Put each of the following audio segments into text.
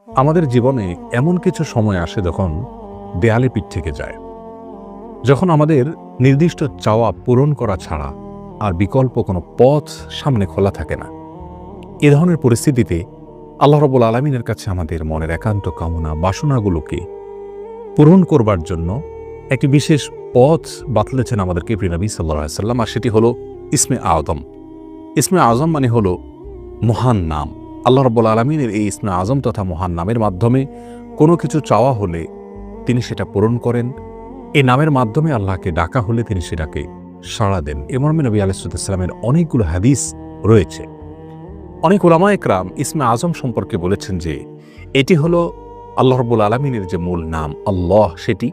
আমাদের জীবনে এমন কিছু সময় আসে যখন দেয়ালে পিঠ থেকে যায়, যখন আমাদের নির্দিষ্ট চাওয়া পূরণ করা ছাড়া আর বিকল্প কোনো পথ সামনে খোলা থাকে না। এ ধরনের পরিস্থিতিতে আল্লাহ রাব্বুল আলামিনের কাছে আমাদের মনের একান্ত কামনা বাসনাগুলোকে পূরণ করবার জন্য একটি বিশেষ পথ বাতলেছেন আমাদেরকে প্রিয় নবী সাল্লাল্লাহু আলাইহি ওয়াসাল্লাম, আর সেটি হলো ইসমে আযম। ইসমে আযম মানে হলো মহান নাম। আল্লাহ রাব্বুল আলামিনের এই ইসমে আযম তথা মহান নামের মাধ্যমে কোনো কিছু চাওয়া হলে তিনি সেটা পূরণ করেন। এই নামের মাধ্যমে আল্লাহকে ডাকা হলে তিনি সেটাকে সাড়া দেন। এ মর্মে নবী আলাইহিস সালামের অনেকগুলো হাদিস রয়েছে। অনেক উলামায়ে কেরাম ইসমে আযম সম্পর্কে বলেছেন যে এটি হলো আল্লাহ রাব্বুল আলামিনের যে মূল নাম আল্লাহ, সেটি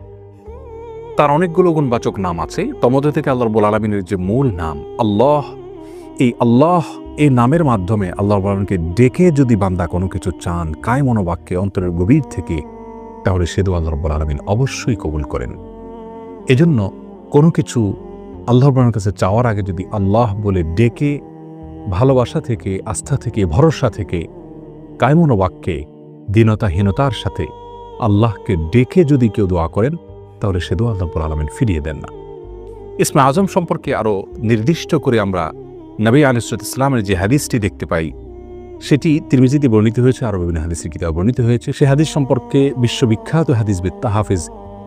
তার অনেকগুলো গুণবাচক নাম আছে। তমধ্যে থেকে আল্লাহ রাব্বুল আলামিনের যে মূল নাম আল্লাহ, এই আল্লাহ এই নামের মাধ্যমে আল্লাহ রাব্বুল আলামিনকে ডেকে যদি বান্দা কোনো কিছু চান কায় মনোবাক্যে অন্তরের গভীর থেকে, তাহলে সে দোয়া আল্লাহ রাব্বুল আলামিন অবশ্যই কবুল করেন। এজন্য কোনো কিছু আল্লাহ রাব্বুল আলামিনের কাছে চাওয়ার আগে যদি আল্লাহ বলে ডেকে ভালোবাসা থেকে, আস্থা থেকে, ভরসা থেকে, কায় মনোবাক্যে দীনতাহীনতার সাথে আল্লাহকে ডেকে যদি কেউ দোয়া করেন, তাহলে সে দোয়া আল্লাহ রাব্বুল আলামিন ফিরিয়ে দেন না। ইসমে আযম সম্পর্কে আরও নির্দিষ্ট করে আমরা নবী আলাইহিস সালামের যে হাদিসটি দেখতে পাই, সেটি তিরমিজিতে বর্ণিত হয়েছে, আরও বিভিন্ন হাদিসের কিতাবে বর্ণিত হয়েছে। সে হাদিস সম্পর্কে বিশ্ববিখ্যাত হাদিসবিদ হাফেজ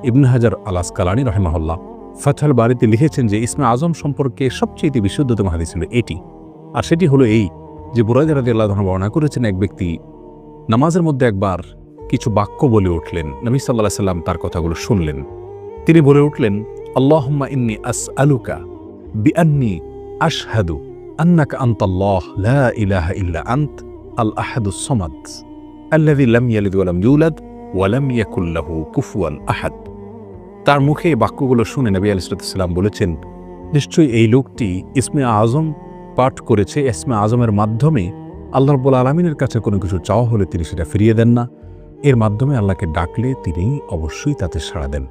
ইবনে হাজার আল আসকালানী রাহিমাহুল্লাহ ফাতহুল বারীতে লিখেছেন যে ইসমে আযম সম্পর্কে সবচেয়ে বিশুদ্ধতম হাদিস হলো এটি। আর সেটি হলো এই যে বুরায়দা রাদিয়াল্লাহু আনহু বর্ণনা করেছেন, এক ব্যক্তি নামাজের মধ্যে একবার কিছু বাক্য বলে উঠলেন। নবী সাল্লাল্লাহু আলাইহি সাল্লাম তার কথাগুলো শুনলেন। তিনি বলে উঠলেন, আল্লাহুম্মা ইন্নী আসআলুকা বিআন্নী আশহাদু আন্নাকা আনতাল্লাহ লা ইলাহা ইল্লা আনত আল আহাদুস সামাদ আল্লাযী লাম ইয়ালিদ ওয়া লাম ইউলাদ ওয়া লাম ইয়াকুল লাহু কুফুয়ান আহাদ। তার মুখে এই বাক্যগুলো শুনে নবী আলাইহিস সালাম বলেছেন, নিশ্চয়ই এই লোকটি ইসমে আযম পাঠ করেছে। ইসমে আযমের মাধ্যমে আল্লাহ রাব্বুল আলামিনের কাছে কোনো কিছু চাওয়া হলে তিনি সেটা ফিরিয়ে দেন না। এর মাধ্যমে আল্লাহকে ডাকলে তিনি অবশ্যই তাতে সাড়া দেন।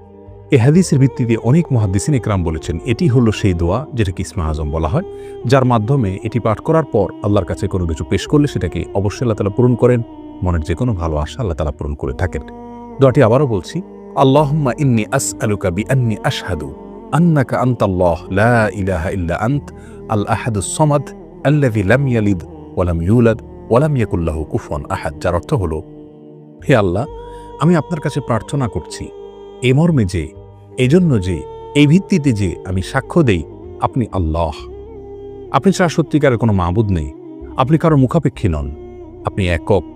এই হাদিসের ভিত্তিতে অনেক মুহাদ্দিসিন ইকরাম বলেছেন এটি হলো সেই দোয়া যেটাকে ইসমে আযম বলা হয়, যার মাধ্যমে এটি পাঠ করার পর আল্লাহর কাছে কোনো কিছু পেশ করলে সেটাকে অবশ্যই আল্লাহ তাআলা পূরণ করেন। মনের যে কোনো ভালো আশা আল্লাহ তাআলা পূরণ করে থাকেন। দোয়াটি আবারও বলছি, আল্লাহুম্মা ইন্নী আসআলুকা বিআন্নী আশহাদু আন্নাকা আনতাল্লাহ লা ইলাহা ইল্লা আনত আল আহাদুস সামাদ আল্লাযী লাম ইয়ালিদ ওয়া লাম ইউলাদ ওয়া লাম ইয়াকুল লাহু কুফুয়ান আহাদ। যার অর্থ হলো, হে আল্লাহ, আমি আপনার কাছে প্রার্থনা করছি এ মর্মে যে, এই জন্য যে, এই ভিত্তিতে যে আমি সাক্ষ্য দেই আপনি আল্লাহ, আপনি ছাড়া সত্যিকারের কোনো মাবুদ নেই, আপনি কারো মুখাপেক্ষী নন, আপনি একক।